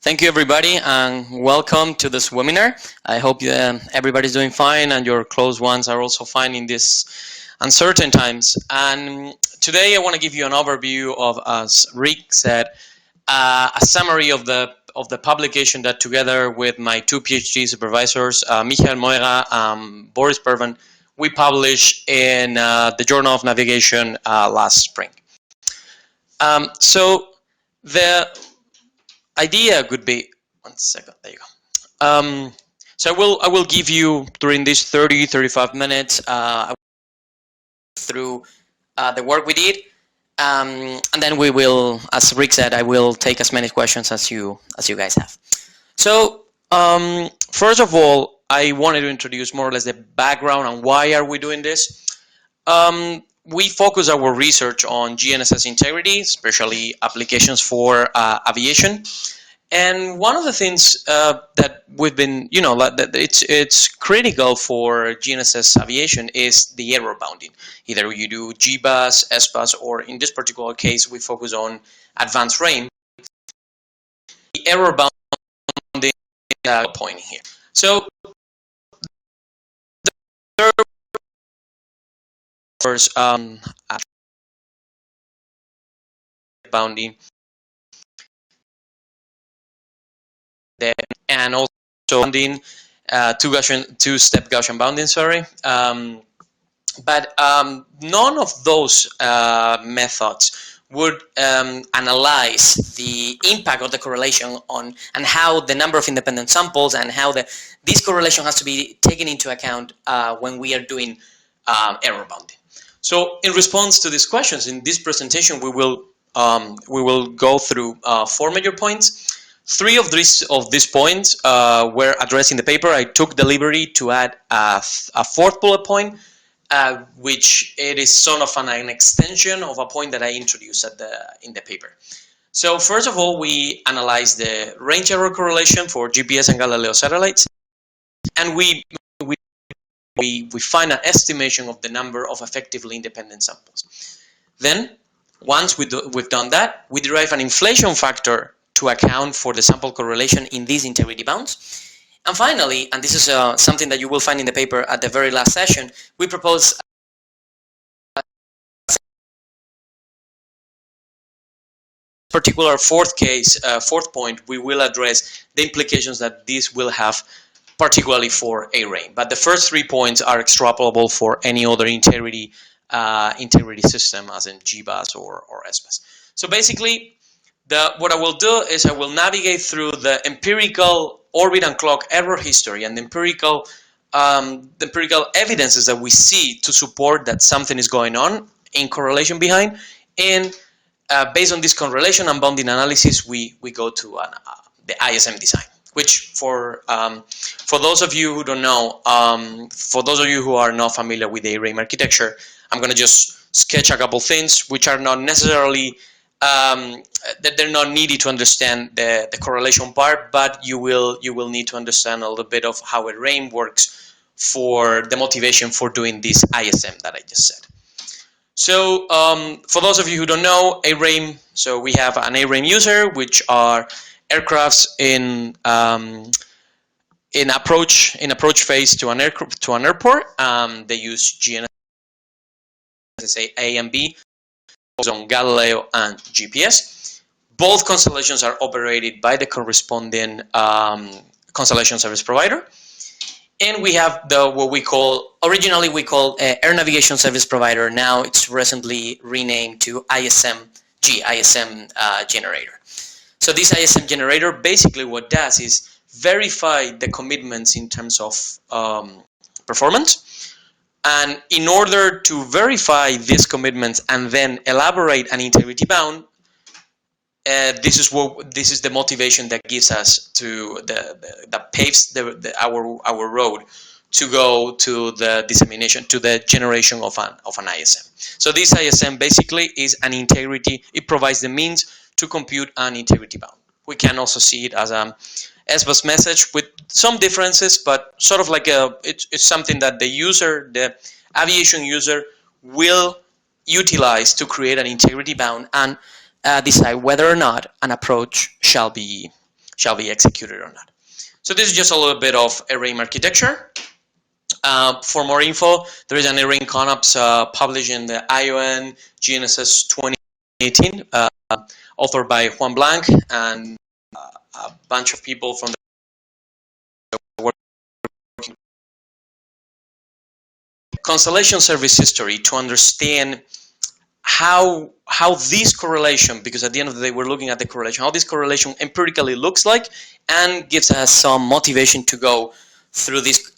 Thank you, everybody, and welcome to this webinar. I hope everybody's doing fine and your close ones are also fine in these uncertain times. And today I want to give you an overview of, as Rick said, a summary of the publication that, together with my two PhD supervisors, Michael Moira and Boris Pervan, we published in the Journal of Navigation last spring. So the idea could be, one second, there you go. So I will give you, during these 30-35 minutes, through the work we did, and then we will, as Rick said, I will take as many questions as you guys have. So first of all, I wanted to introduce more or less the background and why are we doing this. We focus our research on GNSS integrity, especially applications for aviation. And one of the things that we've been, that it's critical for GNSS aviation is the error bounding. Either you do GBus, SBus, or in this particular case, we focus on advanced RAIM. The error bounding point here. So the first bounding, and also bounding, two-step Gaussian bounding, sorry. But none of those methods would analyze the impact of the correlation on and how the number of independent samples and how this correlation has to be taken into account when we are doing error bounding. So in response to these questions, in this presentation, we will go through 4 major points. 3 of these points were addressed in the paper. I took the liberty to add a 4th bullet point, which it is sort of an extension of a point that I introduced in the paper. So first of all, we analyzed the range error correlation for GPS and Galileo satellites, and we find an estimation of the number of effectively independent samples. Then, once we've done that, we derive an inflation factor to account for the sample correlation in these integrity bounds. And finally, and this is something that you will find in the paper at the very last session, we propose a particular fourth point. We will address the implications that this will have, particularly for ARAIM. But the first 3 points are extrapolable for any other integrity system, as in GBus or SBus. So basically, what I will do is I will navigate through the empirical orbit and clock error history and the empirical evidences that we see to support that something is going on in correlation behind. And based on this correlation and bounding analysis, we go to the ISM design, which for those of you who don't know, for those of you who are not familiar with the ARAIM architecture, I'm going to just sketch a couple things which are not necessarily that they're not needed to understand the correlation part, but you will need to understand a little bit of how ARAIM works for the motivation for doing this ISM that I just said. So for those of you who don't know ARAIM, so we have an ARAIM user, which are aircrafts in approach phase to an airport. They use GNSS, say A and B, on Galileo and GPS. Both constellations are operated by the corresponding constellation service provider. And we have what we call, originally we called Air Navigation Service Provider. Now it's recently renamed to ISM generator. So this ISM generator, basically what does is verify the commitments in terms of performance. And in order to verify these commitments and then elaborate an integrity bound, this is the motivation that gives us to that paves our road to go to the dissemination, to the generation of an ISM. So this ISM basically is an integrity. It provides the means to compute an integrity bound. We can also see it as a SBus message with some differences, but sort of like it's something that the aviation user will utilize to create an integrity bound, and decide whether or not an approach shall be executed or not. So this is just a little bit of ARAIM architecture. For more info, there is an ARAIM ConOps published in the ION GNSS 2018, authored by Juan Blanc and a bunch of people from the working Constellation service history to understand how this correlation, because at the end of the day we're looking at the correlation, how this correlation empirically looks like, and gives us some motivation to go through this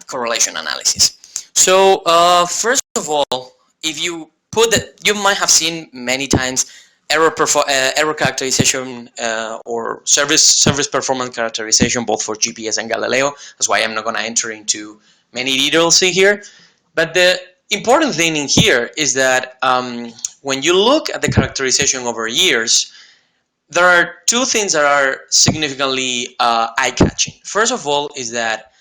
correlation analysis. So first of all, if you put that, you might have seen many times error characterization or service performance characterization, both for GPS and Galileo. That's why I'm not going to enter into many details here. But the important thing in here is that when you look at the characterization over years, there are two things that are significantly eye-catching. First of all is that,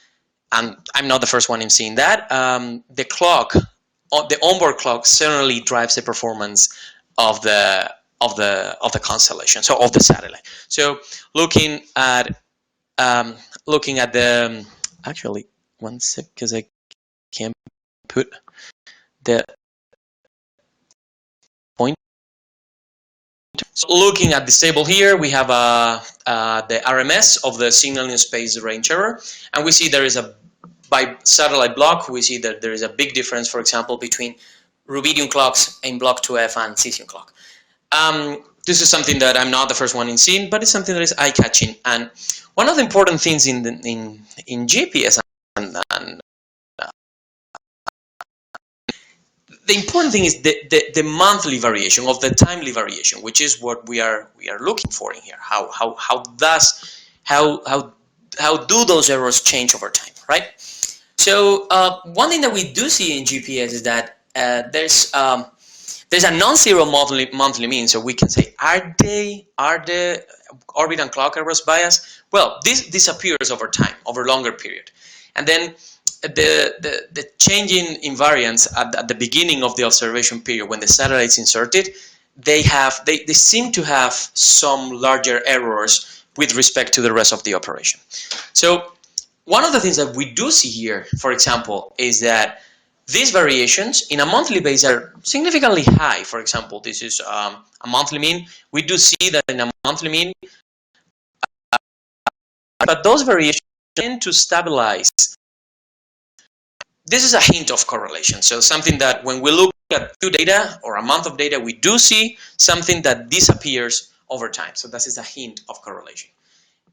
and I'm not the first one in seeing that, the clock, the onboard clock, certainly drives the performance of the constellation, so of the satellite. So looking at the actually one sec, because I can't put the point. So looking at this table here, we have the RMS of the signal in space range error, and we see there is a, by satellite block, we see that there is a big difference, for example, between Rubidium clocks in block 2F and Cesium clock. This is something that I'm not the first one in seeing, but it's something that is eye-catching. And one of the important things in GPS and the important thing is the monthly variation of the timely variation, which is what we are looking for in here. How do those errors change over time, right? So one thing that we do see in GPS is that there's a non-zero monthly mean. So we can say, are the orbit and clock errors biased? Well, this disappears over time, over longer period, and then the change in variance at the beginning of the observation period, when the satellite's inserted, they seem to have some larger errors with respect to the rest of the operation. So one of the things that we do see here, for example, is that these variations in a monthly base are significantly high. For example, this is a monthly mean. We do see that in a monthly mean, but those variations tend to stabilize. This is a hint of correlation. So something that when we look at 2 data or a month of data, we do see something that disappears over time. So this is a hint of correlation.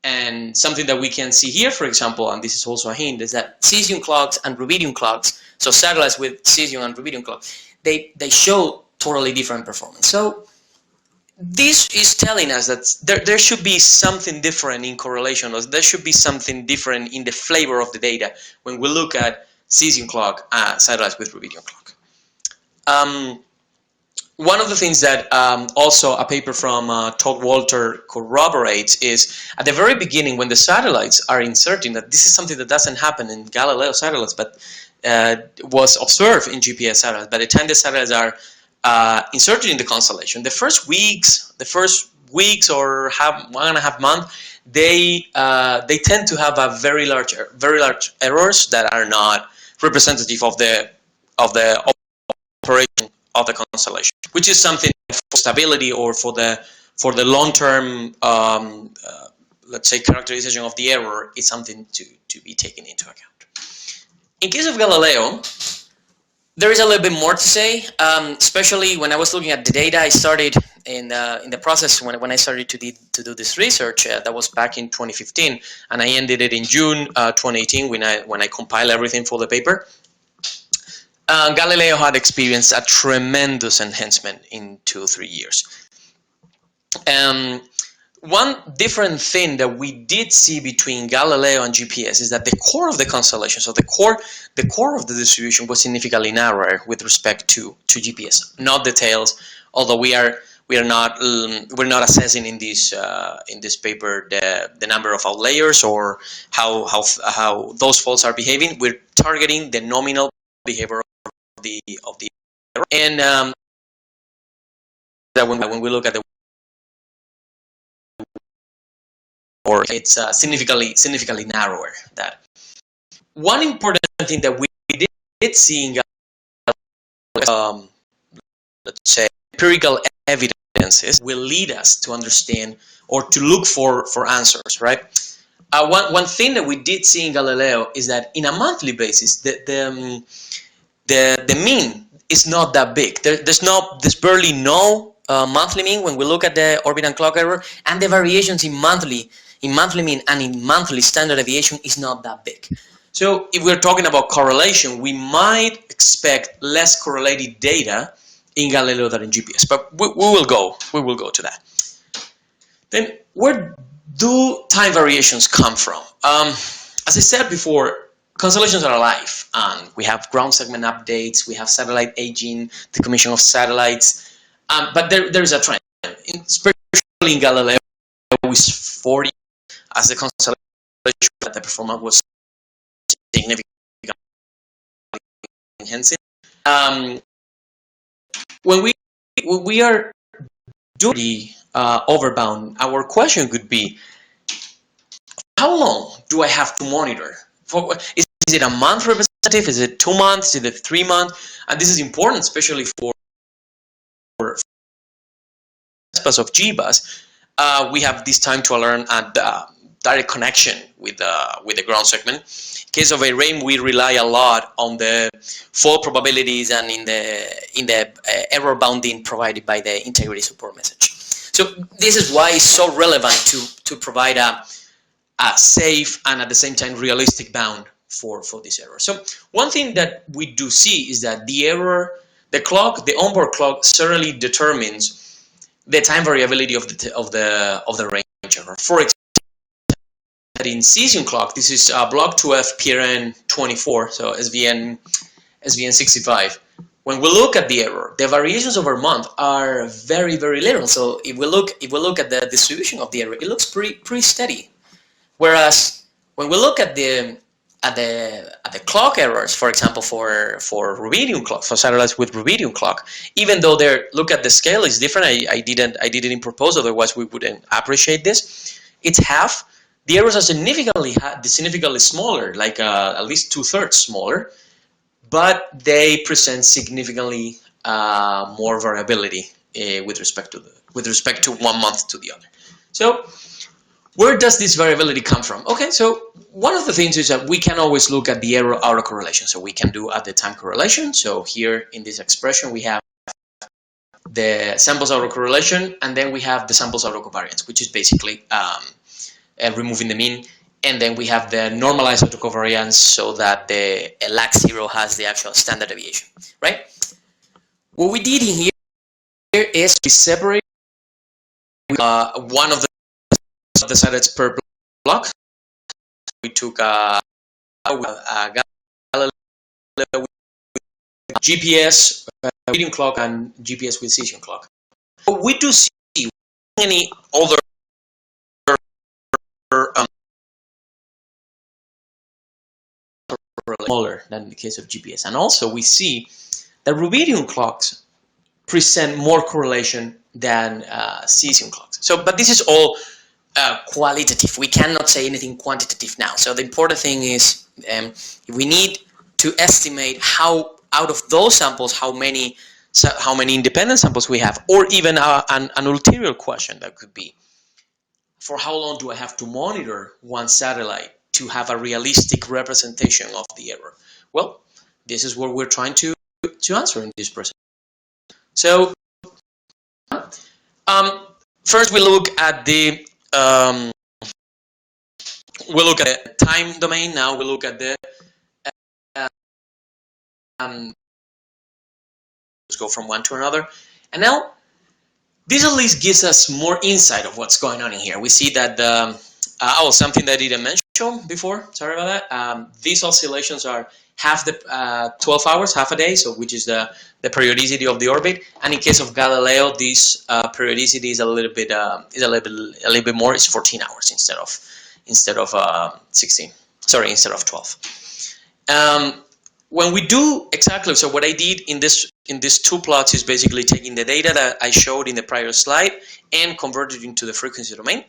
And something that we can see here, for example, and this is also a hint, is that Cesium clocks and Rubidium clocks, so satellites with Cesium and Rubidium clocks, they show totally different performance. So this is telling us that there should be something different in correlation, or there should be something different in the flavor of the data when we look at Cesium clock satellites with Rubidium clock. One of the things that also a paper from Todd Walter corroborates is at the very beginning, when the satellites are inserting, that this is something that doesn't happen in Galileo satellites, but was observed in GPS satellites. By the time the satellites are inserted in the constellation, the first weeks or 1.5 months, they tend to have a very large errors that are not representative of the operation of the constellation, which is something for stability or for the long-term, let's say, characterization of the error is something to be taken into account. In case of Galileo, there is a little bit more to say, especially when I was looking at the data. I started in the process when I started to do this research. That was back in 2015, and I ended it in June 2018 when I compiled everything for the paper. Galileo had experienced a tremendous enhancement in 2 or 3 years. One different thing that we did see between Galileo and GPS is that the core of the constellation, so the core of the distribution, was significantly narrower with respect to GPS. Not the tails, although we're not assessing in this paper the number of outliers or how those faults are behaving. We're targeting the nominal behavior of the error. And that when we look at the or it's significantly narrower. That one important thing that we did see in let's say empirical evidences will lead us to understand or to look for answers, right? One thing that we did see in Galileo is that in a monthly basis, the mean is not that big. There's barely no monthly mean when we look at the orbit and clock error, and the variations in monthly mean and in monthly standard deviation is not that big. So if we're talking about correlation, we might expect less correlated data in Galileo than in GPS, but we will go to that. Then where do time variations come from? As I said before, constellations are alive, and we have ground segment updates, we have satellite aging, decommission of satellites, but there is a trend, especially in Galileo, is 40 as the constellation, the performance was significantly enhancing. When we are doing the overbound, our question could be, how long do I have to monitor? Is it a month representative? Is it 2 months? Is it 3 months? And this is important, especially for bus of GBus. We have this time to learn and direct connection with the ground segment. In case of ARAIM, we rely a lot on the fault probabilities and in the error bounding provided by the integrity support message. So this is why it's so relevant to provide a safe and at the same time realistic bound for this error. So one thing that we do see is that the onboard clock certainly determines the time variability of the range error. For example, in Cesium clock, this is block 2F PRN24, so SVN 65. When we look at the error, the variations over month are very, very little. So if we look at the distribution of the error, it looks pretty steady. Whereas when we look at the clock errors, for example, for Rubidium clock, for satellites with Rubidium clock, even though look at the scale is different, I didn't propose, otherwise we wouldn't appreciate this. It's half. The errors are significantly smaller, like at least 2/3 smaller, but they present significantly more variability with respect to 1 month to the other. So where does this variability come from? Okay, so one of the things is that we can always look at the error autocorrelation. So we can do at the time correlation. So here in this expression, we have the samples autocorrelation, and then we have the samples autocovariance, which is basically removing the mean. And then we have the normalized autocovariance so that the lag 0 has the actual standard deviation, right? What we did in here is we separate one of the satellites per block. We took GPS, Rubidium clock, and GPS with Cesium clock. But we do see any other smaller than in the case of GPS, and also we see that Rubidium clocks present more correlation than Cesium clocks. So, but this is all qualitative. We cannot say anything quantitative now. So the important thing is we need to estimate how out of those samples how many independent samples we have, or even an ulterior question that could be, for how long do I have to monitor one satellite to have a realistic representation of the error? Well, this is what we're trying to answer in this presentation. So first we look at the time domain. Now we look at the let's go from one to another, and now this at least gives us more insight of what's going on in here. We see that something that I didn't mention before, sorry about that. These oscillations are half the 12 hours, half a day, so which is the periodicity of the orbit. And in case of Galileo, this periodicity is a little bit more. It's 14 hours instead of 16. Sorry, instead of 12. When we do exactly, so what I did in these two plots is basically taking the data that I showed in the prior slide and converted it into the frequency domain.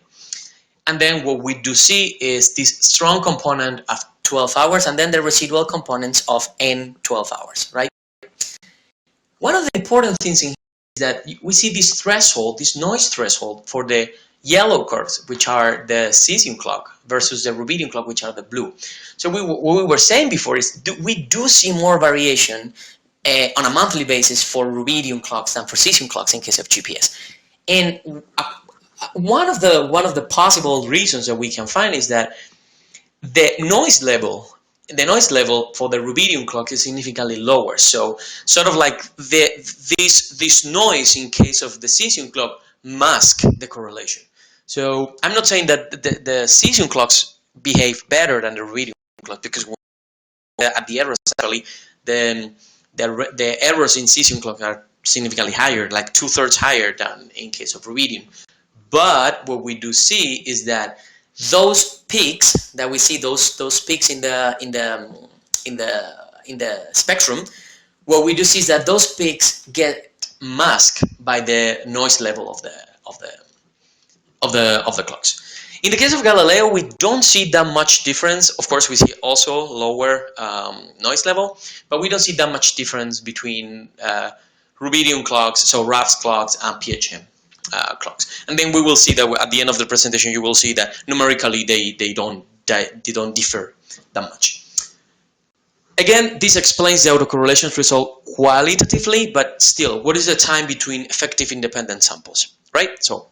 And then what we do see is this strong component of 12 hours, and then the residual components of n 12 hours, right? One of the important things in here is that we see this threshold, this noise threshold for the yellow curves, which are the Cesium clock, versus the Rubidium clock, which are the blue. So what we were saying before is we do see more variation on a monthly basis for Rubidium clocks than for Cesium clocks in case of GPS. And one of the possible reasons that we can find is that the noise level for the Rubidium clock is significantly lower. So sort of like this noise in case of the Cesium clock mask the correlation. So I'm not saying that the Cesium clocks behave better than the Rubidium clock, because at the errors actually the errors in Cesium clock are significantly higher, like 2/3 higher than in case of Rubidium. But what we do see is that those peaks that we see, those peaks in the spectrum, what we do see is that those peaks get masked by the noise level of the clocks. In the case of Galileo, we don't see that much difference. Of course, we see also lower noise level, but we don't see that much difference between Rubidium clocks, so RAVS clocks, and PHM clocks. And then we will see that at the end of the presentation, you will see that numerically they don't differ that much. Again, this explains the autocorrelation result qualitatively, but still, what is the time between effective independent samples, right? So,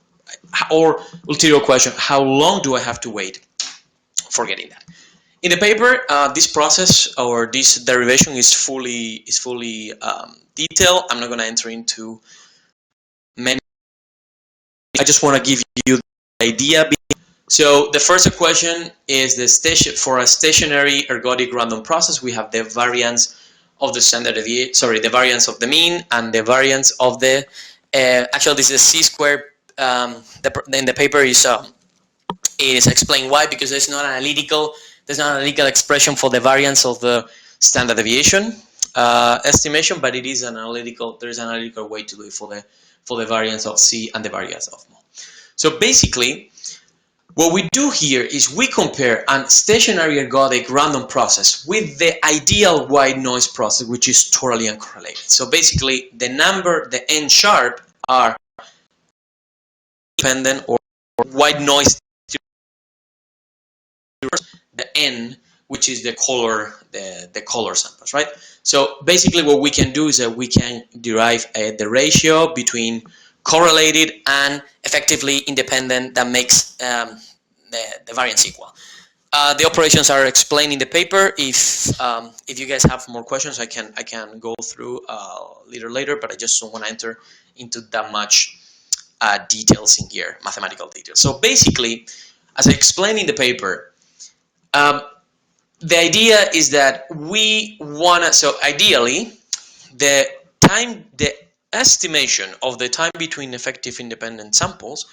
or ulterior question, how long do I have to wait for getting that? In the paper, this process or this derivation is fully detailed. I'm not going to enter into many. I just want to give you the idea. So the first equation is for a stationary ergodic random process. We have the variance of the standard deviation, sorry, the variance of the mean and the variance of the. Actually, this is c squared. In the paper is explained why, because there's not an analytical expression for the variance of the standard deviation estimation, but it is an analytical. There is an analytical way to do it for the variance of C and the variance of mo. So basically, what we do here is we compare a stationary ergodic random process with the ideal white noise process, which is totally uncorrelated. So basically, the n sharp are dependent or white noise, the n, which is the color samples, right? So basically what we can do is that we can derive the ratio between correlated and effectively independent that makes the variance equal. The operations are explained in the paper. If you guys have more questions, I can go through later, but I just don't want to enter into that much details in here, mathematical details. So basically, as I explained in the paper, the idea is that we want to, so ideally, the estimation of the time between effective independent samples,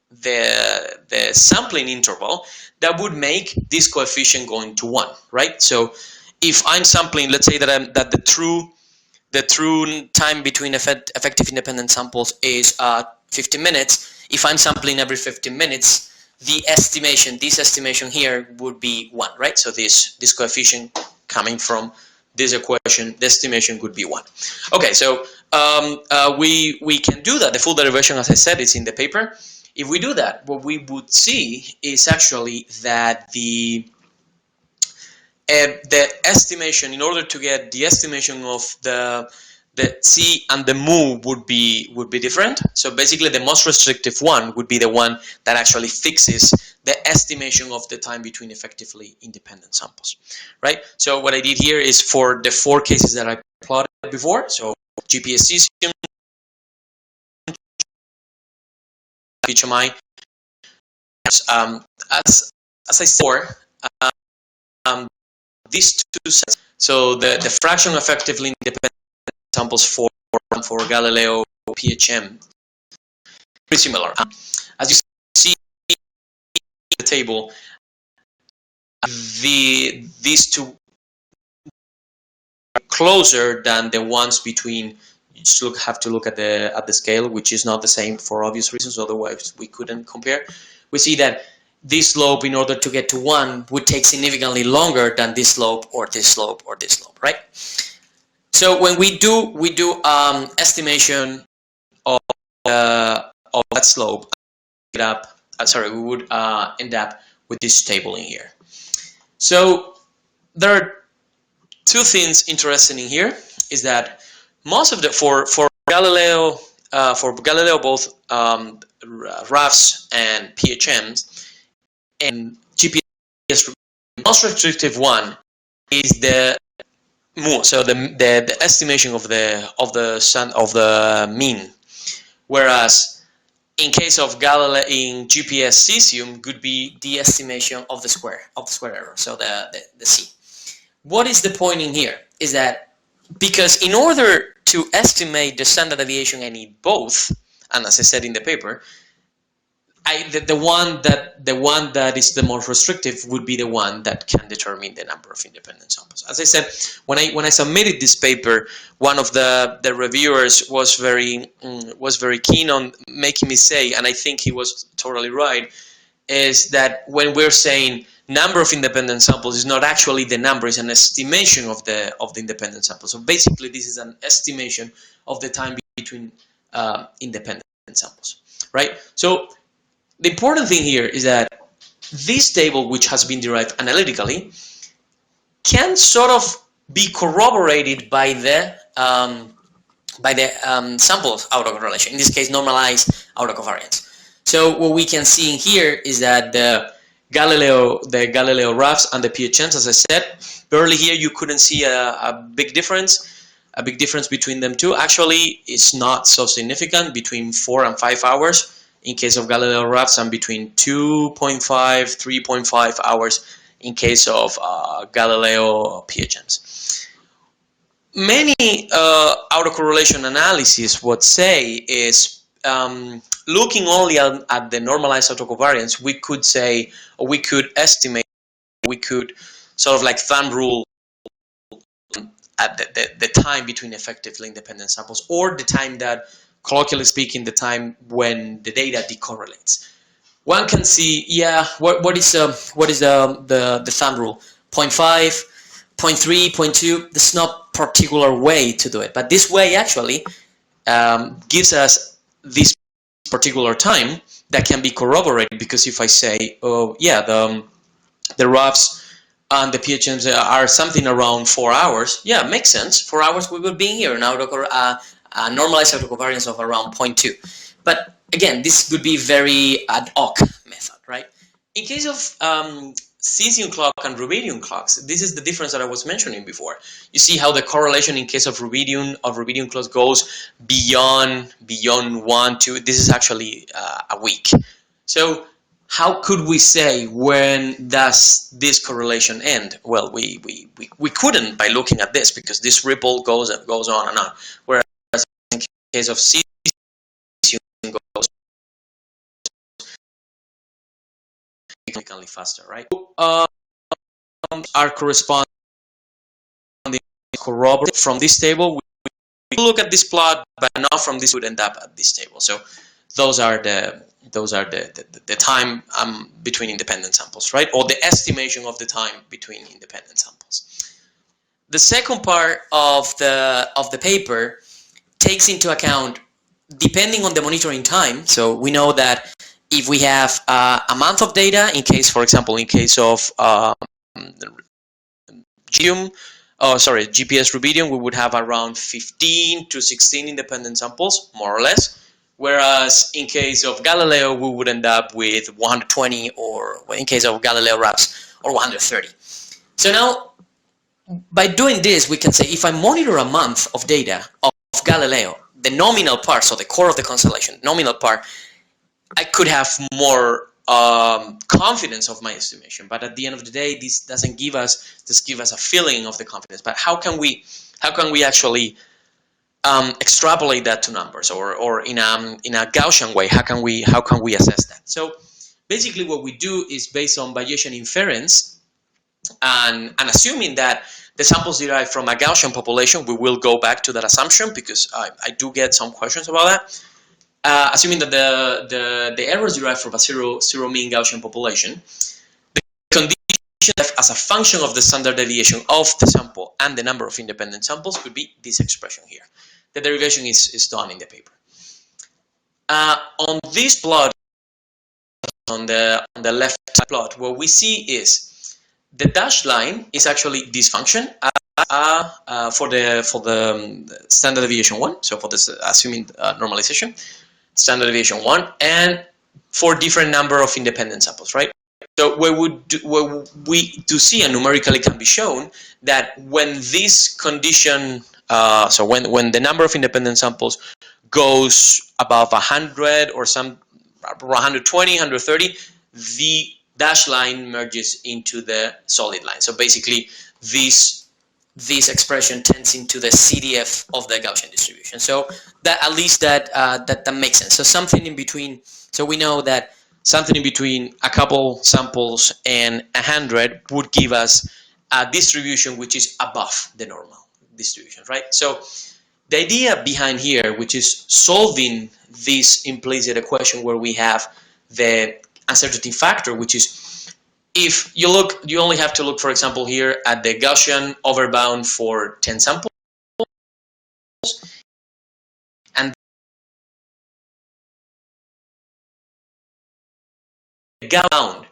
the sampling interval, that would make this coefficient going to 1, right? So if I'm sampling, let's say that the true time between effective independent samples is 15 minutes. If I'm sampling every 15 minutes, this estimation here would be 1, right? So this coefficient coming from this equation, the estimation would be 1. Okay, so we can do that. The full derivation, as I said, is in the paper. If we do that, what we would see is actually that the estimation, in order to get the estimation of the C and the mu would be different. So basically the most restrictive one would be the one that actually fixes the estimation of the time between effectively independent samples, right? So what I did here is for the 4 cases that I plotted before, so GPS Cesium, HMI, as I said before, these two sets, so the fraction of effectively independent samples for Galileo PHM, pretty similar. As you see in the table, these two are closer than the ones between just have to look at the scale, which is not the same for obvious reasons. Otherwise, we couldn't compare. We see that this slope, in order to get to 1, would take significantly longer than this slope or this slope or this slope, right? So when we do estimation of that slope, we would end up with this table in here. So there are two things interesting in here. Is that most of the for Galileo both RAFs and PHMs and GPS, most restrictive one is the mu, so the estimation of the mean, whereas in case of Galileo, in GPS Cesium, could be the estimation of the square error, so the C. What is the point in here? Is that because in order to estimate the standard deviation, I need both, and as I said in the paper, the one that is the most restrictive would be the one that can determine the number of independent samples. As I said, when I submitted this paper, one of the reviewers was very keen on making me say, and I think he was totally right, is that when we're saying number of independent samples is not actually the number, it's an estimation of the independent samples. So basically, this is an estimation of the time between independent samples, right? So the important thing here is that this table, which has been derived analytically, can sort of be corroborated by the samples autocorrelation. In this case, normalized autocovariance. So what we can see in here is that the Galileo RAFs and the PHMs, as I said, early here you couldn't see a big difference. A big difference between them two. Actually, it's not so significant, between 4 and 5 hours in case of Galileo RAFs, and between 2.5, 3.5 hours in case of Galileo PHMs. Many autocorrelation analyses would say is looking only at the normalized autocovariance, we could say, or we could estimate, we could sort of like thumb rule at the time between effectively independent samples, or the time that, colloquially speaking, the time when the data decorrelates. One can see, yeah, what is the thumb rule? 0.5, 0.3, 0.2. There's no particular way to do it, but this way actually gives us this particular time that can be corroborated, because if I say, oh yeah, the RAFs and the PHMs are something around 4 hours, yeah, makes sense. 4 hours we would be here in a normalized autocovariance of around 0.2. But again, this would be very ad hoc method, right? In case of Cesium clock and Rubidium clocks, this is the difference that I was mentioning before. You see how the correlation in case of Rubidium clocks goes beyond 1 to, this is actually a week. So how could we say when does this correlation end? Well, we couldn't by looking at this, because this ripple goes on and on. Whereas in case of Cesium goes significantly faster, right? Are corresponding corroborated from this table. We look at this plot, but not from this would end up at this table. So those are the time between independent samples, right? Or the estimation of the time between independent samples. The second part of the paper takes into account, depending on the monitoring time. So we know that if we have a month of data, in case, for example, in case of GPS Rubidium, we would have around 15 to 16 independent samples, more or less. Whereas in case of Galileo, we would end up with 120, or in case of Galileo RAFs, or 130. So now, by doing this, we can say if I monitor a month of data of Galileo, the nominal part, so the core of the constellation, nominal part, I could have more confidence of my estimation. But at the end of the day, this doesn't give us a feeling of the confidence. But how can we actually extrapolate that to numbers, or in a Gaussian way? How can we assess that? So basically, what we do is based on Bayesian inference, and assuming that the samples derived from a Gaussian population. We will go back to that assumption because I do get some questions about that. Assuming that the errors derived from a zero mean Gaussian population, the condition as a function of the standard deviation of the sample and the number of independent samples could be this expression here. The derivation is done in the paper. On this plot, on the left side plot, what we see is the dashed line is actually this function for the standard deviation 1. So for this assuming normalization, standard deviation 1, and for different number of independent samples, right? So where we do see, and numerically can be shown, that when this condition, so when the number of independent samples goes above 100 or some 120, 130, the dashed line merges into the solid line. So basically, this expression tends into the CDF of the Gaussian distribution. So that at least that makes sense. So something in between. So we know that something in between a couple samples and 100 would give us a distribution which is above the normal distribution, right? So the idea behind here, which is solving this implicit equation where we have the uncertainty factor, which is, if you look, you only have to look, for example, here at the Gaussian overbound for 10 samples, and the Gaussian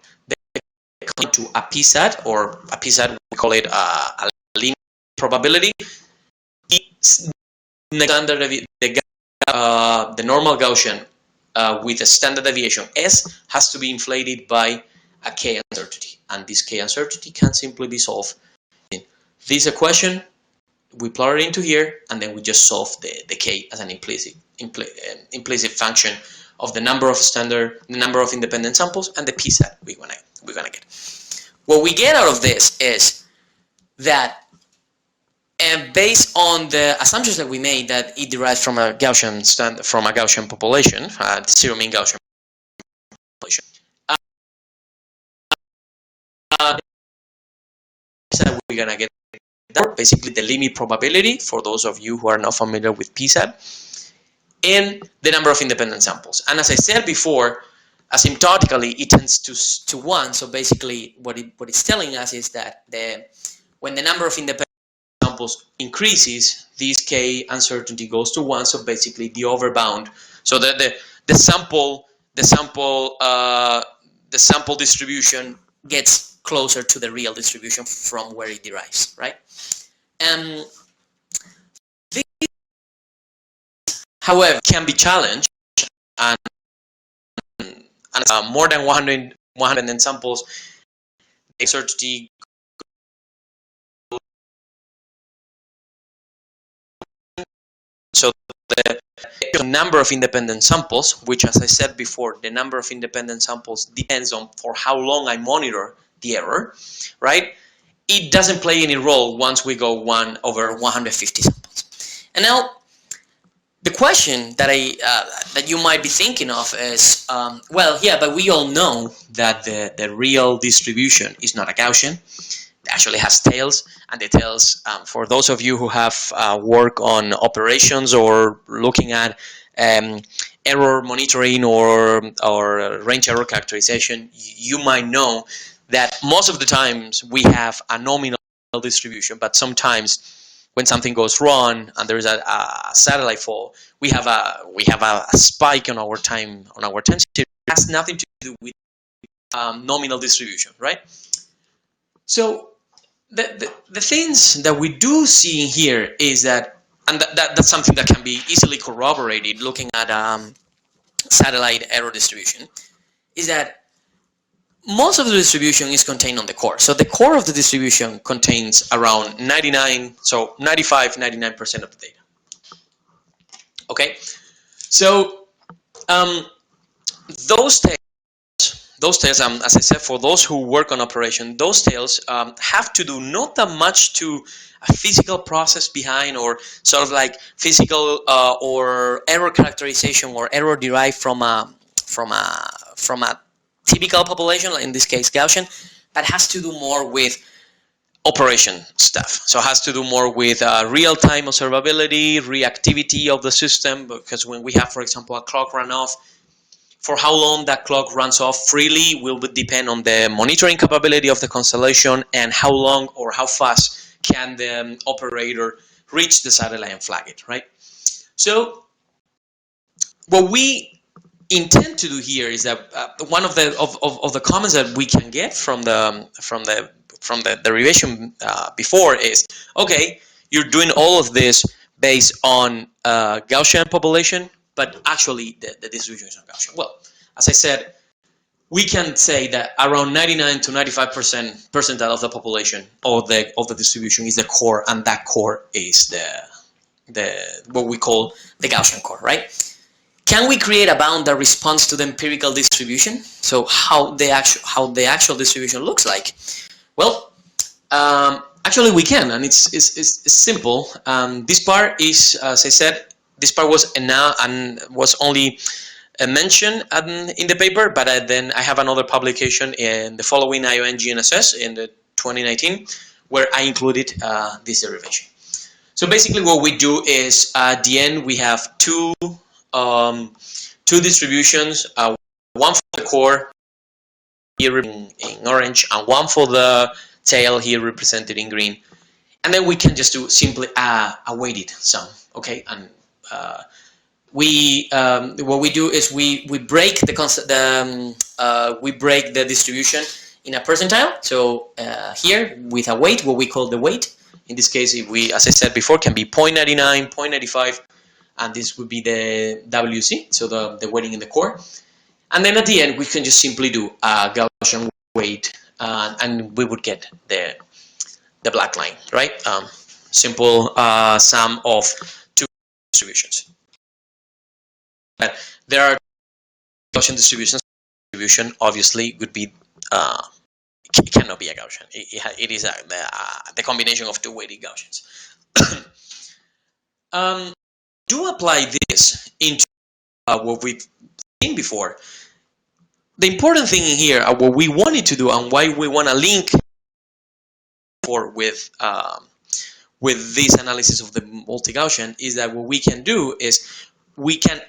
to a PSAT, or a PSAT, we call it a linear probability. The normal Gaussian with a standard deviation S has to be inflated by a K uncertainty, and this K uncertainty can simply be solved in this equation. We plot it into here, and then we just solve the K as an implicit function of the number of independent samples and the PSAT we're gonna get. What we get out of this is that, and based on the assumptions that we made, that it derives from a Gaussian population, zero mean Gaussian population. We're gonna get that, basically the limit probability for those of you who are not familiar with PSAT, and the number of independent samples. And as I said before, asymptotically it tends to 1. So basically, what it's telling us is that when the number of independent samples increases, this K uncertainty goes to 1. So basically, the overbound, so the sample distribution gets closer to the real distribution from where it derives, right? This, however, can be challenged, and more than 100 samples, the uncertainty. So the number of independent samples, which, as I said before, the number of independent samples depends on for how long I monitor the error, right? It doesn't play any role once we go 1 over 150 samples. And now, the question that that you might be thinking of is, well, yeah, but we all know that the real distribution is not a Gaussian. It actually has tails, and the tails, for those of you who have work on operations or looking at error monitoring or range error characterization, you might know that most of the times we have a nominal distribution, but sometimes when something goes wrong and there is a satellite fall, we have a spike on our time series. It has nothing to do with nominal distribution, right? So the things that we do see here is that, and that's something that can be easily corroborated looking at satellite error distribution, is that most of the distribution is contained on the core. So the core of the distribution contains around 99% of the data. Okay, so those tails, as I said, for those who work on operation, those tails have to do not that much to a physical process behind, or sort of like physical or error characterization or error derived from a typical population, in this case Gaussian, but has to do more with operation stuff. So it has to do more with real-time observability, reactivity of the system, because when we have, for example, a clock run off, for how long that clock runs off freely will depend on the monitoring capability of the constellation and how long or how fast can the operator reach the satellite and flag it, right? So what we intend to do here is that one of the comments that we can get from the derivation before is, okay, you're doing all of this based on Gaussian population, but actually the distribution is not Gaussian. Well, as I said, we can say that around 99 to 95% percentile of the population of the distribution is the core, and that core is the what we call the Gaussian core, right? Can we create a bound that responds to the empirical distribution? So how the actual distribution looks like? Well, actually we can, and it's simple. This part is, as I said, this part was only mentioned in the paper, but then I have another publication in the following ION GNSS in the 2019 where I included this derivation. So basically what we do is at the end we have two distributions, one for the core here in orange and one for the tail here represented in green, and then we can just do simply a weighted sum, okay? And what we do is we break we break the distribution in a percentile. So here with a weight, what we call the weight. In this case, if we, as I said before, can be 0.99, 0.95, and this would be the WC, so the weighting in the core. And then at the end, we can just simply do a Gaussian weight, and we would get the black line, right? Simple sum of two distributions. But there are Gaussian distributions. Distribution obviously would be it cannot be a Gaussian. It is the combination of two weighted Gaussians. Do apply this into what we've seen before. The important thing in here, what we wanted to do and why we want to link with this analysis of the multi-Gaussian, is that what we can do is we can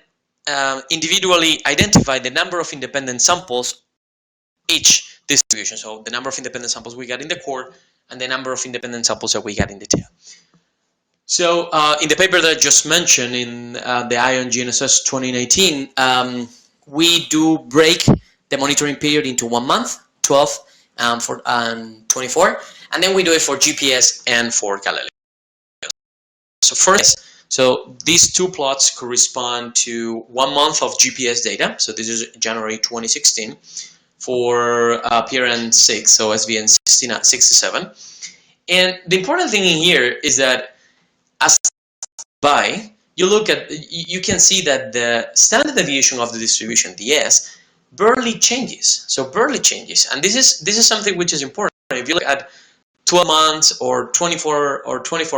individually identify the number of independent samples each distribution. So the number of independent samples we got in the core and the number of independent samples that we got in the tail. So in the paper that I just mentioned in the ION GNSS 2019, we do break the monitoring period into 1 month, 12, and 24, and then we do it for GPS and for Galileo. So first, so these two plots correspond to 1 month of GPS data. So this is January 2016 for PRN6, so SVN 67. And the important thing in here is that as you can see that the standard deviation of the distribution, the S, barely changes. So barely changes, and this is something which is important. If you look at 12 months or 24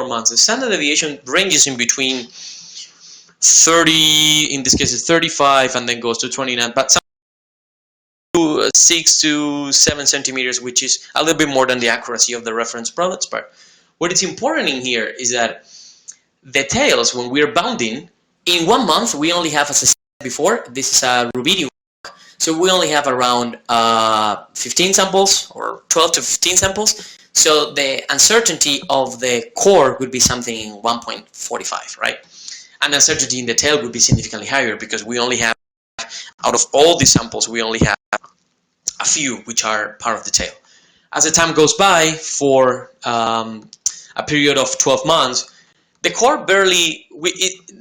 months, the standard deviation ranges in between 30, in this case it's 35, and then goes to 29, but some 6 to 7 centimeters, which is a little bit more than the accuracy of the reference products. But what is important in here is that the tails, when we're bounding, in 1 month we only have, as I said before, this is a Rubidium, so we only have around 15 samples or 12 to 15 samples. So the uncertainty of the core would be something in 1.45, right? And uncertainty in the tail would be significantly higher because we only have, out of all these samples, we only have a few which are part of the tail. As the time goes by, for a period of 12 months, the core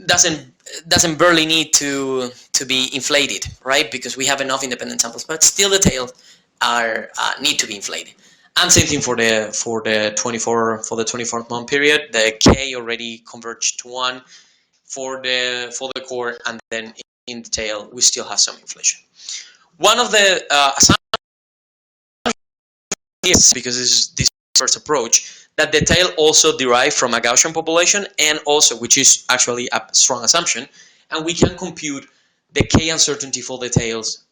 doesn't barely need to be inflated, right? Because we have enough independent samples, but still the tails need to be inflated. And same thing for the 24th month period. The K already converged to 1 for the core, and then in the tail we still have some inflation. One of the assumptions is, because this is this first approach, that the tail also derived from a Gaussian population, and also, which is actually a strong assumption, and we can compute the K uncertainty for the tails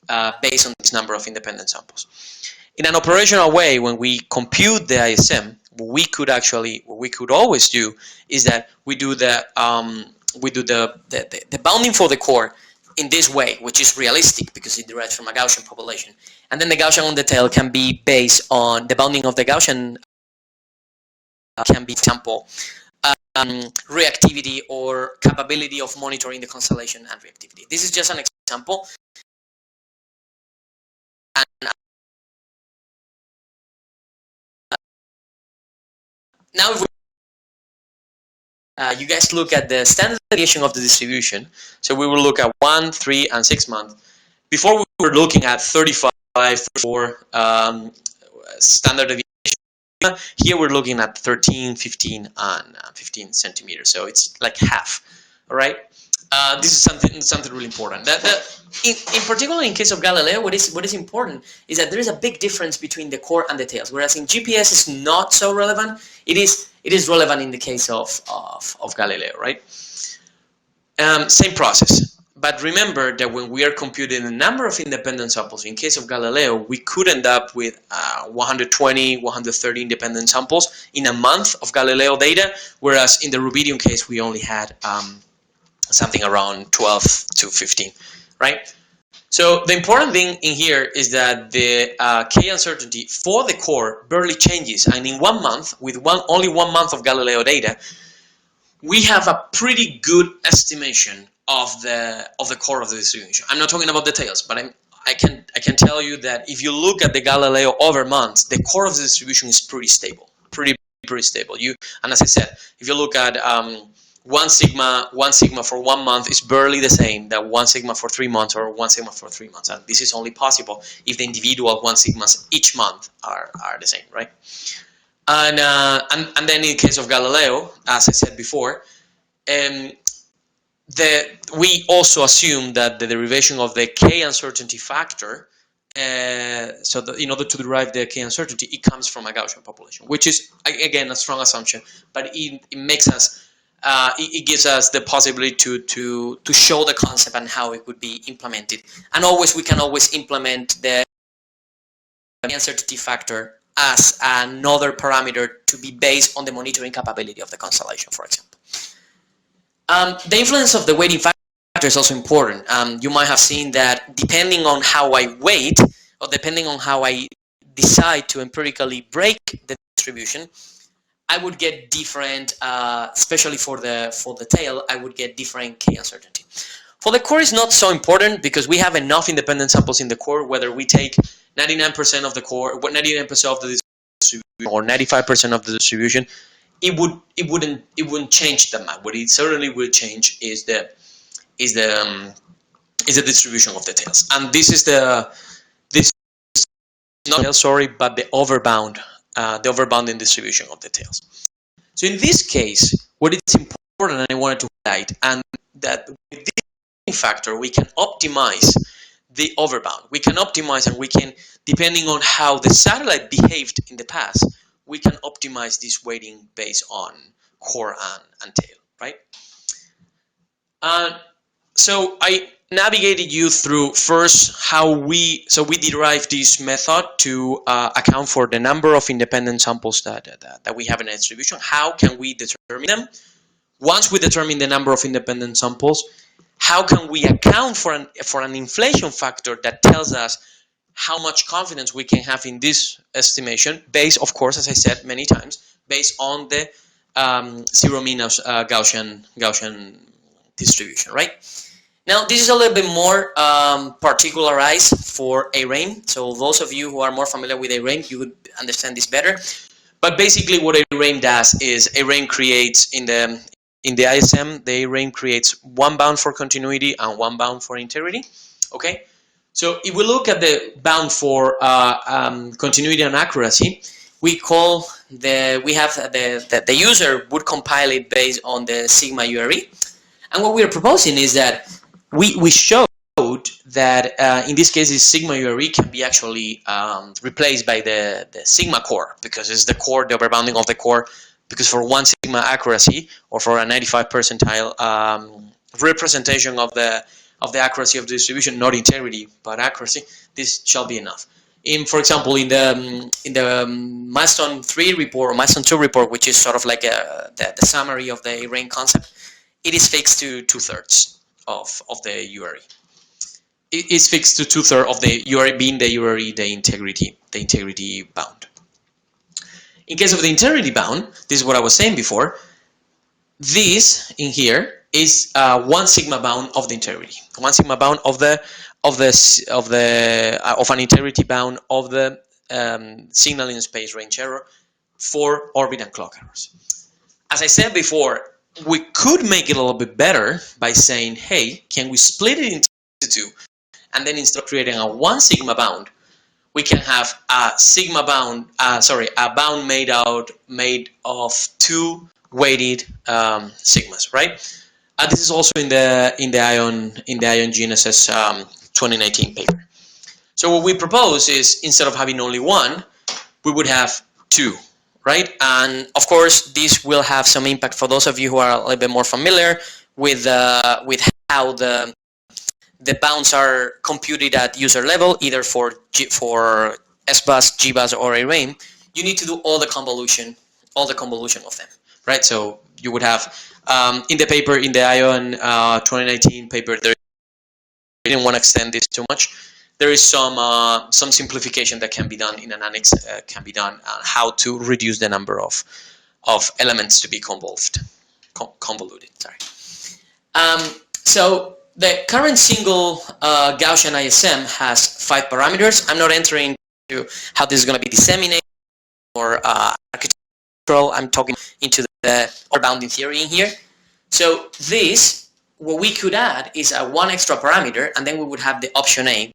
based on this number of independent samples. In an operational way, when we compute the ISM, what we could always do is that we do the bounding for the core in this way, which is realistic because it derives from a Gaussian population, and then the Gaussian on the tail can be based on the bounding of the Gaussian can be, for example, reactivity or capability of monitoring the constellation and reactivity. This is just an example. And now if you guys look at the standard deviation of the distribution, so we will look at 1, 3, and 6 months. Before we were looking at 35, 34 standard deviation. Here we're looking at 13, 15, and 15 centimeters. So it's like half. All right. This is something really important. In particular, in case of Galileo, what is important is that there is a big difference between the core and the tails. Whereas in GPS is not so relevant, it is relevant in the case of Galileo, right? Same process. But remember that when we are computing the number of independent samples, in case of Galileo, we could end up with 120, 130 independent samples in a month of Galileo data, whereas in the Rubidium case, we only had something around 12 to 15, right? So the important thing in here is that the K uncertainty for the core barely changes, and in 1 month, with only 1 month of Galileo data, we have a pretty good estimation of the core of the distribution. I'm not talking about the tails, but I can tell you that if you look at the Galileo over months, the core of the distribution is pretty stable, pretty stable. And as I said, if you look at 1 sigma for 1 month is barely the same that 1 sigma for 3 months or 1 sigma for 3 months, and this is only possible if the individual 1 sigmas each month are the same, right? And then in the case of Galileo, as I said before, we also assume that the derivation of the K uncertainty factor, so that in order to derive the K uncertainty, it comes from a Gaussian population, which is again a strong assumption, but it makes us, it gives us the possibility to show the concept and how it could be implemented. And we can always implement the K uncertainty factor as another parameter to be based on the monitoring capability of the constellation, for example. The influence of the weighting factor is also important. You might have seen that depending on how I weight, or depending on how I decide to empirically break the distribution, I would get different, especially for the tail, I would get different K uncertainty. For the core, it's not so important because we have enough independent samples in the core, whether we take 99% of the core, 99% of the distribution, or 95% of the distribution. It wouldn't change that much. What it certainly will change is the distribution of the tails, and this is not tail, sorry, but the overbounding distribution of the tails. So in this case, what is important, and I wanted to highlight, and that with this factor we can optimize the overbound. We can optimize, and we can, depending on how the satellite behaved in the past, we can optimize this weighting based on core and tail, right? So I navigated you through first how we derive this method to account for the number of independent samples that we have in a distribution. How can we determine them? Once we determine the number of independent samples, how can we account for an inflation factor that tells us how much confidence we can have in this estimation, based, of course, as I said many times, based on the zero minus Gaussian distribution, right? Now, this is a little bit more particularized for ARAIM. So those of you who are more familiar with ARAIM, you would understand this better. But basically, what ARAIM does is ARAIM creates in the ISM, the ARAIM creates 1 bound for continuity and 1 bound for integrity. Okay. So if we look at the bound for continuity and accuracy, we have the user would compile it based on the sigma URE, and what we are proposing is that we showed that in this case, this sigma URE can be actually replaced by the sigma core, because it's the core, the overbounding of the core. Because for 1 sigma accuracy, or for a 95 percentile representation of the accuracy of the distribution, not integrity but accuracy, this shall be enough. for example, in the milestone 3 report or milestone 2 report, which is sort of like the summary of the ARAIM concept, it is fixed to 2/3 of the URI. It is fixed to 2/3 of the URI, being the URI the integrity bound. In case of the integrity bound, this is what I was saying before. This in here is 1 sigma bound of the integrity. 1 sigma bound of an integrity bound of the signal in space range error for orbit and clock errors. As I said before, we could make it a little bit better by saying, hey, can we split it into 2? And then instead of creating a 1 sigma bound, we can have a sigma bound, a bound made of 2 weighted sigmas, right? This is also in the ION GNSS 2019 paper. So what we propose is, instead of having only 1, we would have 2, right? And of course, this will have some impact for those of you who are a little bit more familiar with how the bounds are computed at user level, either for SBus, GBus, or ARAIM. You need to do all the convolution of them, right? So you would have in the paper, in the ION 2019 paper, I didn't want to extend this too much. There is some simplification that can be done in an annex. Can be done on how to reduce the number of elements to be convoluted. Sorry. So the current single Gaussian ISM has 5 parameters. I'm not entering into how this is going to be disseminated or architectural. I'm talking into the overbounding theory in here. So this, what we could add is a 1 extra parameter, and then we would have the option A,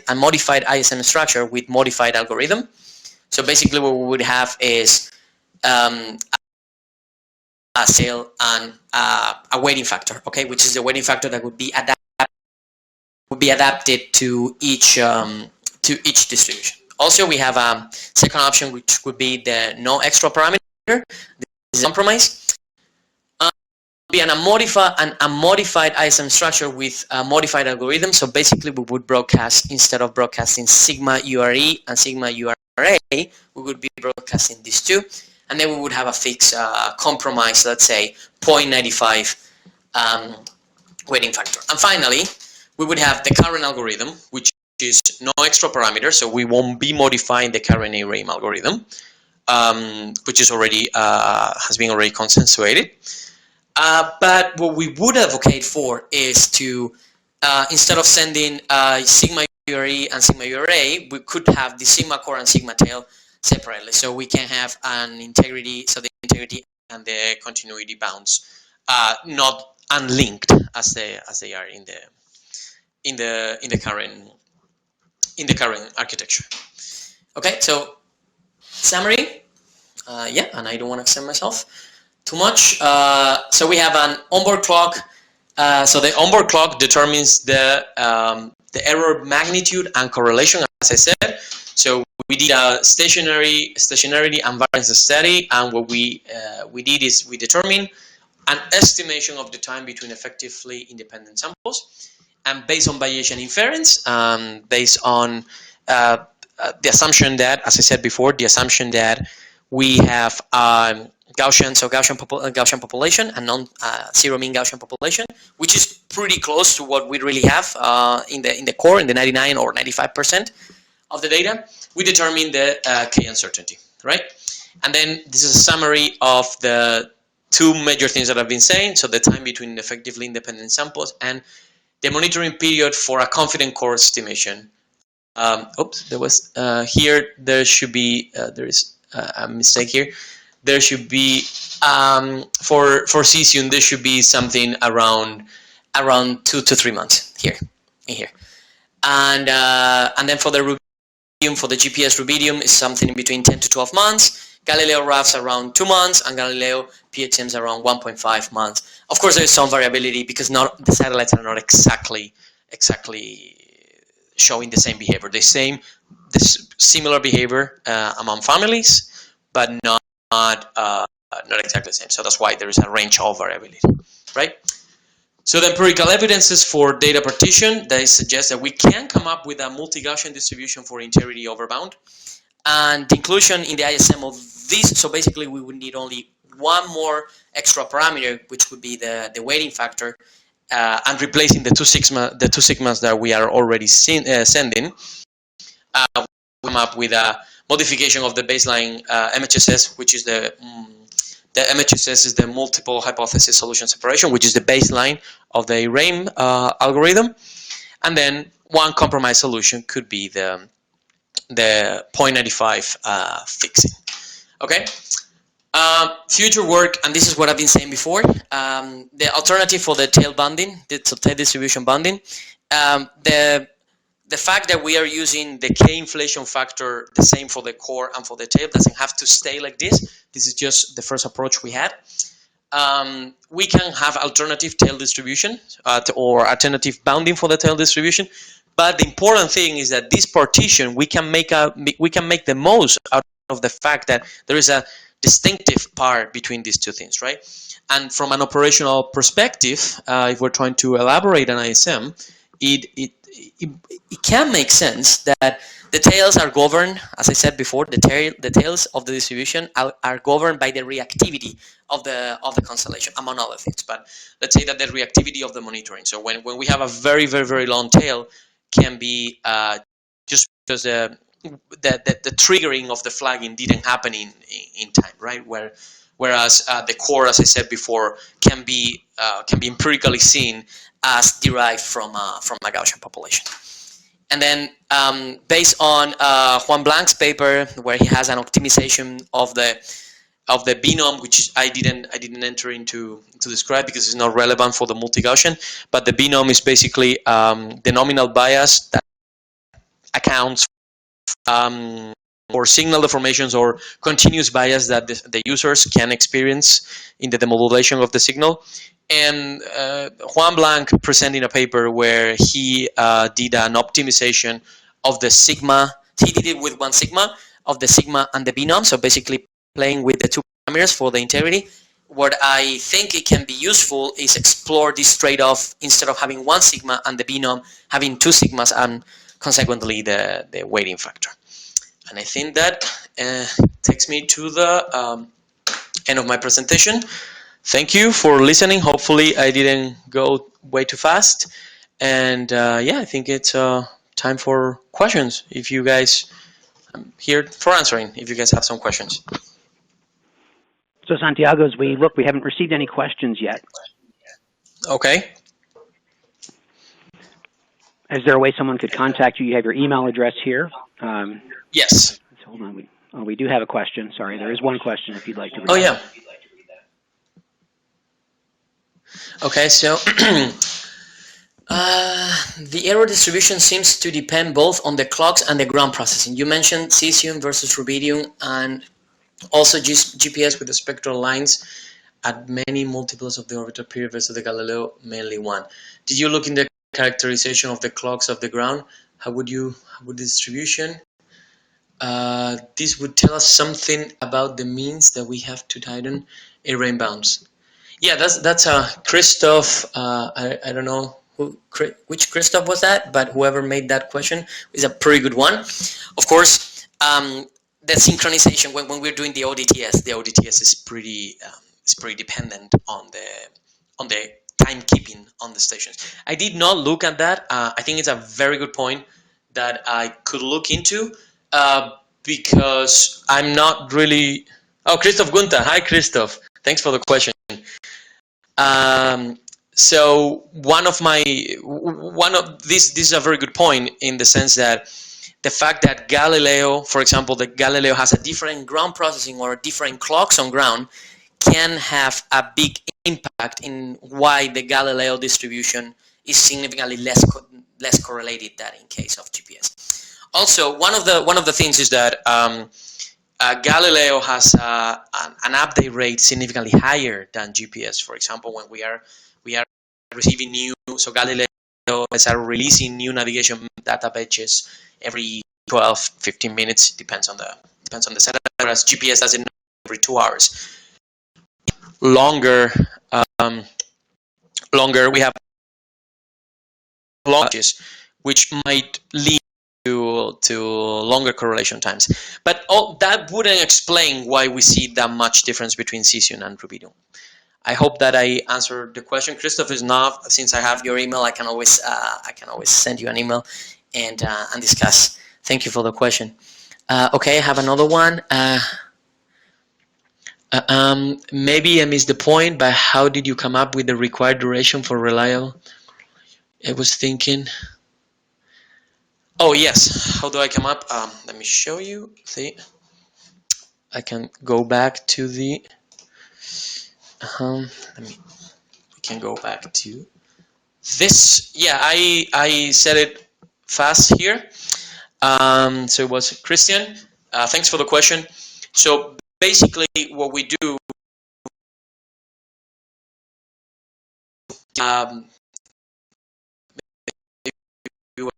a modified ISM structure with modified algorithm. So basically what we would have is a sail and a weighting factor, okay, which is the weighting factor that would be adapted to each distribution. Also, we have a second option, which would be the no extra parameter. This is a compromise. Be a modified ISM structure with a modified algorithm. So basically, we would broadcast, instead of broadcasting sigma URE and sigma URA, we would be broadcasting these 2, and then we would have a fixed compromise, let's say 0.95 weighting factor. And finally, we would have the current algorithm, which is no extra parameter, so we won't be modifying the current ARAIM algorithm, which is already has been already consensuated. But what we would advocate for is to, instead of sending sigma URE and sigma URA, we could have the sigma core and sigma tail separately. So we can have an integrity, so the integrity and the continuity bounds not unlinked as they are in the current architecture. Okay, so summary. Yeah, and I don't want to extend myself too much. So we have an onboard clock. So the onboard clock determines the error magnitude and correlation, as I said. So we did a stationarity and variance study, and what we did is we determined an estimation of the time between effectively independent samples, and based on Bayesian inference, based on the assumption that, as I said before, the assumption that we have Gaussian population and non-zero mean Gaussian population, which is pretty close to what we really have in the core, in the 99 or 95% of the data. We determine the K uncertainty, right? And then this is a summary of the 2 major things that I've been saying. So the time between effectively independent samples and the monitoring period for a confident core estimation. Oops, there was here. There should be there is a mistake here. There should be for Cesium. There should be something around 2 to 3 months here in here, and then for the Rubidium, for the GPS Rubidium, is something in between 10 to 12 months. Galileo RAFs around 2 months, and Galileo PHMs around 1.5 months. Of course, there is some variability because the satellites are not exactly showing the same behavior. This similar behavior among families, but not exactly the same. So that's why there is a range of variability, right? So the empirical evidences for data partition, they suggest that we can come up with a multi-Gaussian distribution for integrity overbound. And the inclusion in the ISM of this, so basically we would need only one more extra parameter, which would be the weighting factor, and replacing the two sigmas that we are already sending. We come up with a modification of the baseline MHSS, which is the MHSS is the multiple hypothesis solution separation, which is the baseline of the ARAIM algorithm. And then one compromise solution could be the 0.95 fixing. Okay. Future work, and this is what I've been saying before. The alternative for the tail banding, the tail distribution banding, the fact that we are using the K inflation factor the same for the core and for the tail doesn't have to stay like this. This is just the first approach we had. We can have alternative tail distribution or alternative bounding for the tail distribution. But the important thing is that this partition, we can make the most out of the fact that there is a distinctive part between these two things, right? And from an operational perspective, if we're trying to elaborate an ISM, it can make sense that the tails are governed, as I said before, the tails of the distribution are governed by the reactivity of the constellation, among other things. But let's say that the reactivity of the monitoring. So when we have a very, very, very long tail, can be just because the triggering of the flagging didn't happen in time, right? Whereas the core, as I said before, can be empirically seen as derived from a Gaussian population. And then based on Juan Blanc's paper, where he has an optimization of the binom, which I didn't enter into to describe because it's not relevant for the multi-Gaussian, but the binom is basically the nominal bias that accounts for signal deformations or continuous bias that the users can experience in the demodulation of the signal. And Juan Blanc presented a paper where he did an optimization of the sigma. He did it with one sigma of the sigma and the binom, so basically playing with the two parameters for the integrity. What I think it can be useful is explore this trade-off instead of having one sigma and the binom, having two sigmas and consequently the weighting factor. And I think that takes me to the end of my presentation. Thank you for listening. Hopefully I didn't go way too fast. And yeah, I think it's time for questions. If you guys, I'm here for answering if you guys have some questions. So Santiago, as we look, we haven't received any questions yet. Okay. Is there a way someone could contact you? You have your email address here. Yes. Hold on. We do have a question. Sorry, there is one question if you'd like to read. Oh, yeah. Okay, so the error distribution seems to depend both on the clocks and the ground processing. You mentioned Cesium versus Rubidium and also GPS with the spectral lines at many multiples of the orbital period versus the Galileo, mainly one. Did you look in the characterization of the clocks of the ground? How would the distribution? This would tell us something about the means that we have to tighten ARAIM bounds. Yeah, that's Christoph. I don't know which Christoph was that, but whoever made that question is a pretty good one. Of course, the synchronization when we're doing the ODTS is pretty dependent on the timekeeping on the stations. I did not look at that. I think it's a very good point that I could look into because I'm not really. Oh, Christoph Gunther. Hi, Christoph. Thanks for the question. So this is a very good point in the sense that the fact that Galileo, for example, that Galileo has a different ground processing or different clocks on ground can have a big impact in why the Galileo distribution is significantly less correlated than in case of GPS. Also, one of the things is that Galileo has an update rate significantly higher than GPS. For example, when we are receiving new, so Galileo is releasing new navigation data batches every 12-15 minutes. Depends on the setup. Whereas GPS does it every 2 hours. Longer longer, we have losses, which might lead to longer correlation times. But that wouldn't explain why we see that much difference between Cesium and Rubidium. I hope that I answered the question. Christoph, is not, since I have your email, I can always send you an email and discuss. Thank you for the question. Okay, I have another one. Maybe I missed the point, but how did you come up with the required duration for reliable? I was thinking. Oh yes, how do I come up? Let me show you. See, I can go back to the. We can go back to this. Yeah, I said it fast here. So it was Christian. Thanks for the question. So basically, what we do.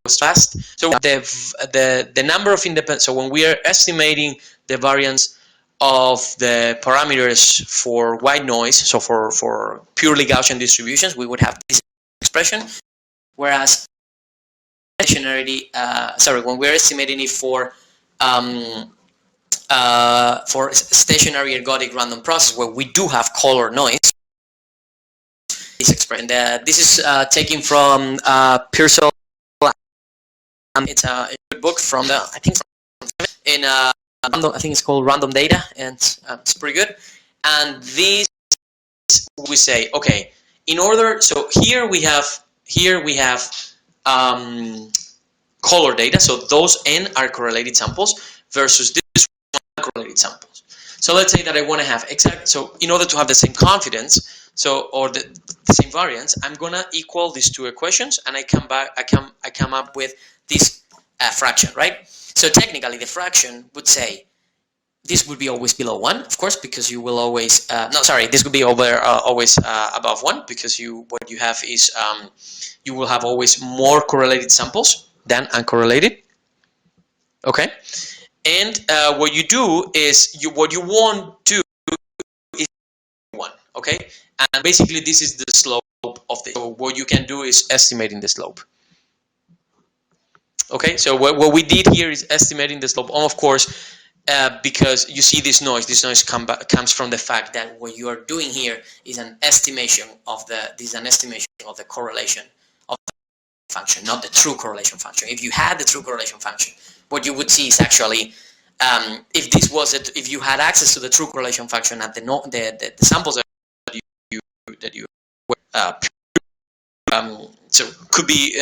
Was fast. So the number of independent. So when we are estimating the variance of the parameters for white noise, so for purely Gaussian distributions, we would have this expression. Whereas when we're estimating it for stationary ergodic random process, where we do have color noise, this expression. This is taken from Pearsall. It's a good book from the I think it's called Random Data, and it's pretty good. And this we say, okay, in order. So here we have color data. So those n are correlated samples versus this one correlated samples. So let's say that I want to have exact. So in order to have the same confidence. Or the same variance, I'm gonna equal these two equations, and I come up with this fraction, right? So technically, the fraction would say this would be always below 1, of course, because you will always this would be always above 1, because what you have is you will have always more correlated samples than uncorrelated. Okay, and what you do is what you want to do is 1. Okay. And basically, this is the slope of the. So what you can do is estimating the slope. Okay, so what we did here is estimating the slope. Of course, because you see this noise. This noise comes from the fact that what you are doing here is an estimation of the. This is an estimation of the correlation of the function, not the true correlation function. If you had the true correlation function, what you would see is actually. If you had access to the true correlation function at the samples that you so could be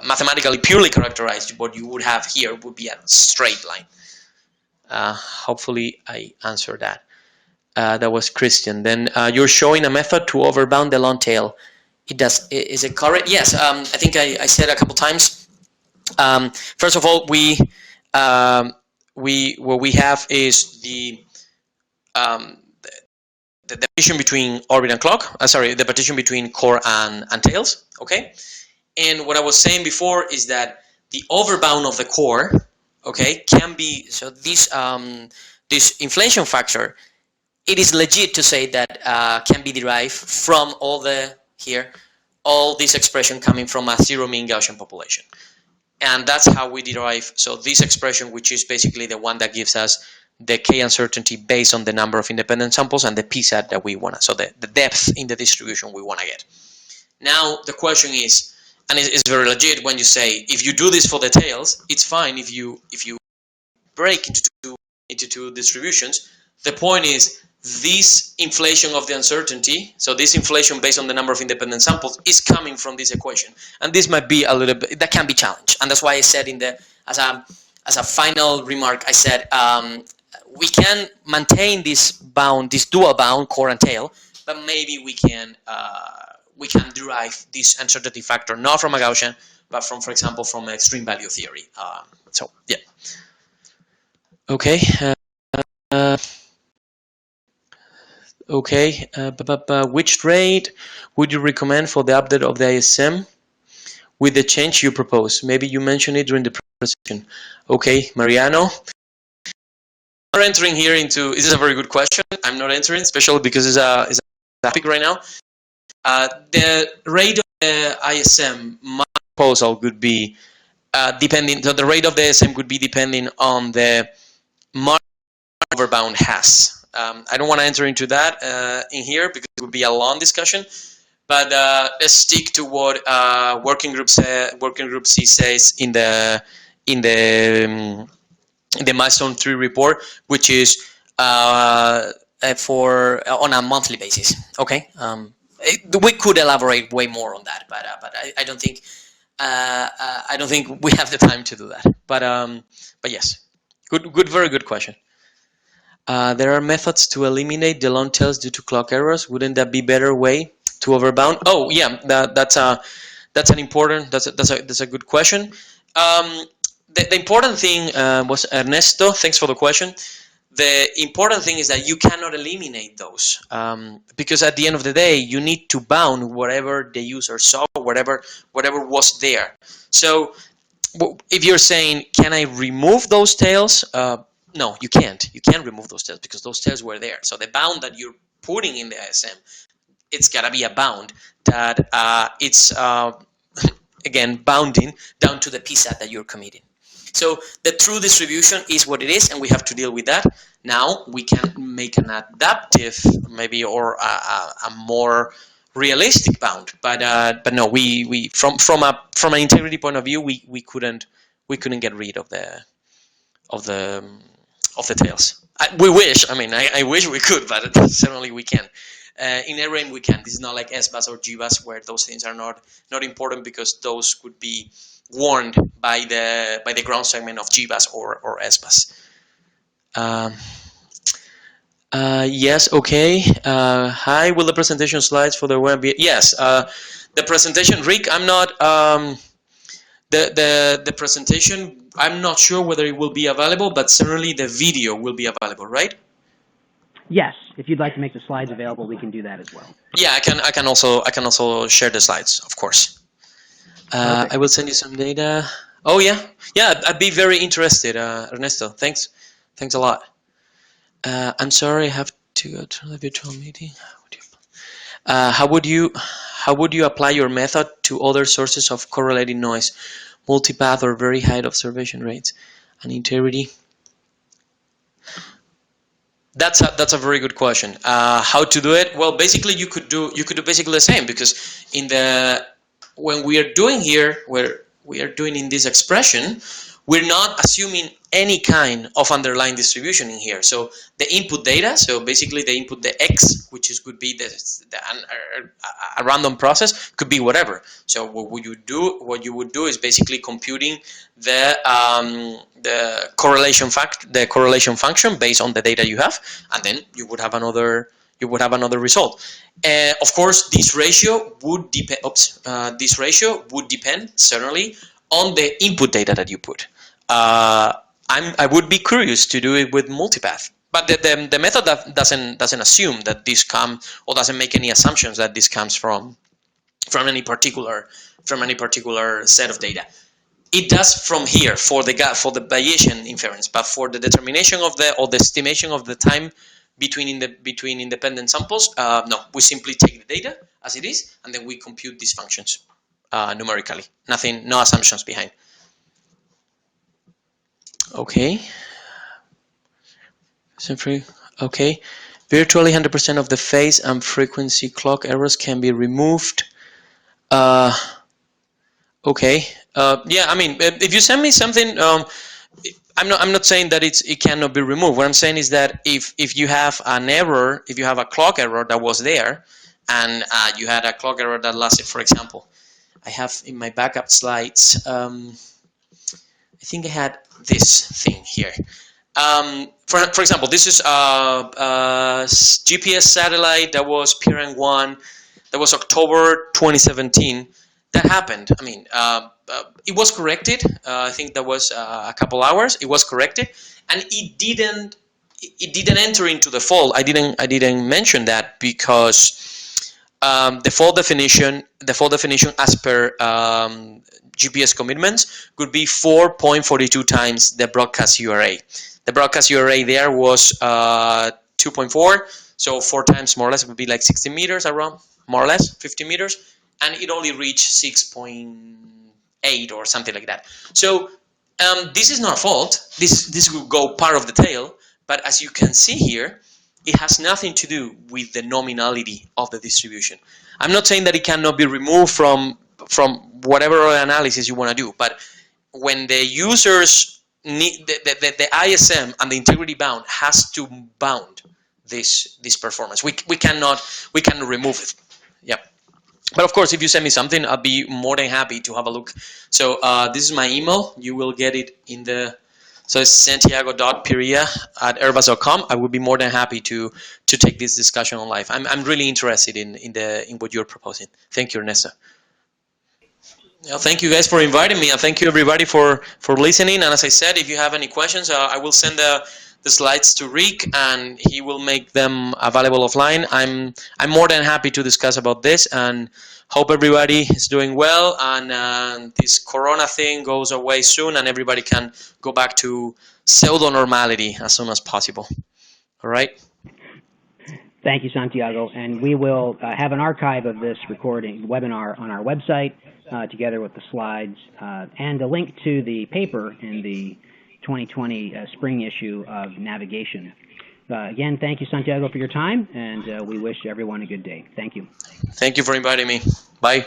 mathematically purely characterized. What you would have here would be a straight line. Hopefully I answered that. That was Christian. Then you're showing a method to overbound the long tail. It does. Is it correct? Yes. I think I said a couple times. First of all, what we have is the partition between orbit and clock. The partition between core and tails. Okay, and what I was saying before is that the overbound of the core, okay, can be so this inflation factor. It is legit to say that can be derived from all this expression coming from a zero mean Gaussian population, and that's how we derive. So this expression, which is basically the one that gives us the K uncertainty based on the number of independent samples and the PSAT that we want to, so the depth in the distribution we want to get. Now the question is, and it's very legit when you say, if you do this for the tails, it's fine if you break into two distributions. The point is, this inflation of the uncertainty, so this inflation based on the number of independent samples, is coming from this equation, and this might be a little bit, that can be challenged, and that's why I said as a final remark, I said we can maintain this dual bound core and tail, but maybe we can derive this uncertainty factor not from a Gaussian, but from, for example, from extreme value theory. So yeah. Okay. Okay. Which rate would you recommend for the update of the ISM with the change you propose? Maybe you mentioned it during the presentation. Okay, Mariano. I'm not entering here into. This is a very good question. I'm not entering, especially because it's a topic right now. The rate of the ISM, my proposal would be depending. So the rate of the ISM would be depending on the margin Overbound has. I don't want to enter into that in here because it would be a long discussion. But let's stick to what working group C says in the milestone 3 report, which is for on a monthly basis. Okay, we could elaborate way more on that, but I don't think we have the time to do that. But yes, very good question. There are methods to eliminate the long tails due to clock errors. Wouldn't that be a better way to overbound? Oh yeah, that's a good question. The important thing was Ernesto. Thanks for the question. The important thing is that you cannot eliminate those because at the end of the day, you need to bound whatever the user saw, whatever was there. So if you're saying, can I remove those tails? No, you can't. You can't remove those tails because those tails were there. So the bound that you're putting in the ISM, it's gotta be a bound that it's again bounding down to the PSAT that you're committing. So the true distribution is what it is, and we have to deal with that. Now we can make an adaptive, maybe, or a more realistic bound. But no, we from an integrity point of view, we couldn't get rid of the tails. We wish. I mean, I wish we could, but certainly we can. In ARAIM we can. This is not like SBUS or GBUS where those things are not important because those could be warned by the ground segment of GBUS or SBUS. Yes. Okay. Hi. Will the presentation slides for the web? Yes. The presentation, Rick. I'm not. The presentation, I'm not sure whether it will be available, but certainly the video will be available, right? Yes. If you'd like to make the slides available, we can do that as well. Yeah, I can also share the slides, of course. I will send you some data. Oh yeah, I'd be very interested, Ernesto. Thanks a lot. I'm sorry, I have to go to the virtual meeting. How would you apply your method to other sources of correlating noise, multipath or very high observation rates, and integrity? That's a very good question. How to do it? Well, basically you could do basically the same, because when we are doing here, where we are doing in this expression, we're not assuming any kind of underlying distribution in here. So the input data, so basically the input, the X, which could be a random process, could be whatever. So what you would do is basically computing the correlation function based on the data you have, and then you would have another result. Of course, this ratio would depend certainly on the input data that you put. I would be curious to do it with multipath, but the method that doesn't assume that this comes, or doesn't make any assumptions that this comes from any particular set of data. It does from here for the Bayesian inference, but for the determination of the estimation of the time between independent samples, no, we simply take the data as it is, and then we compute these functions numerically. No assumptions behind. Okay. Okay. Virtually 100% of the phase and frequency clock errors can be removed. Okay. Yeah. I mean, if you send me something, I'm not saying that it cannot be removed. What I'm saying is that if you have an error, if you have a clock error that was there, and you had a clock error that lasted, for example, I have in my backup slides. I think I had this thing here. For example, this is GPS satellite that was PRN1. That was October 2017. That happened. I mean, it was corrected. I think that was a couple hours. It was corrected, and it didn't enter into the fault. I didn't mention that because the fault definition as per GPS commitments could be 4.42 times the broadcast URA. The broadcast URA there was 2.4, so 4 times more or less would be like 60 meters around. more or less, 50 meters, and it only reached 6.8 or something like that. So this is not a fault. This will go part of the tail, but as you can see here, it has nothing to do with the nominality of the distribution. I'm not saying that it cannot be removed from whatever analysis you want to do, but when the users need the ISM and the integrity bound has to bound this performance. We cannot remove it. Yeah. But of course, if you send me something, I'll be more than happy to have a look. So this is my email. You will get it in the, so it's santiago.perea@airbus.com. I would be more than happy to take this discussion on live. I'm really interested in what you're proposing. Thank you, Ernesto. Thank you guys for inviting me, and thank you everybody for listening. And as I said, if you have any questions, I will send the slides to Rick, and he will make them available offline. I'm more than happy to discuss about this, and hope everybody is doing well, and this Corona thing goes away soon, and everybody can go back to pseudo normality as soon as possible. All right. Thank you, Santiago. And we will have an archive of this webinar on our website, together with the slides and a link to the paper in the 2020 spring issue of Navigation. Again, thank you, Santiago, for your time, and we wish everyone a good day. Thank you. Thank you for inviting me. Bye.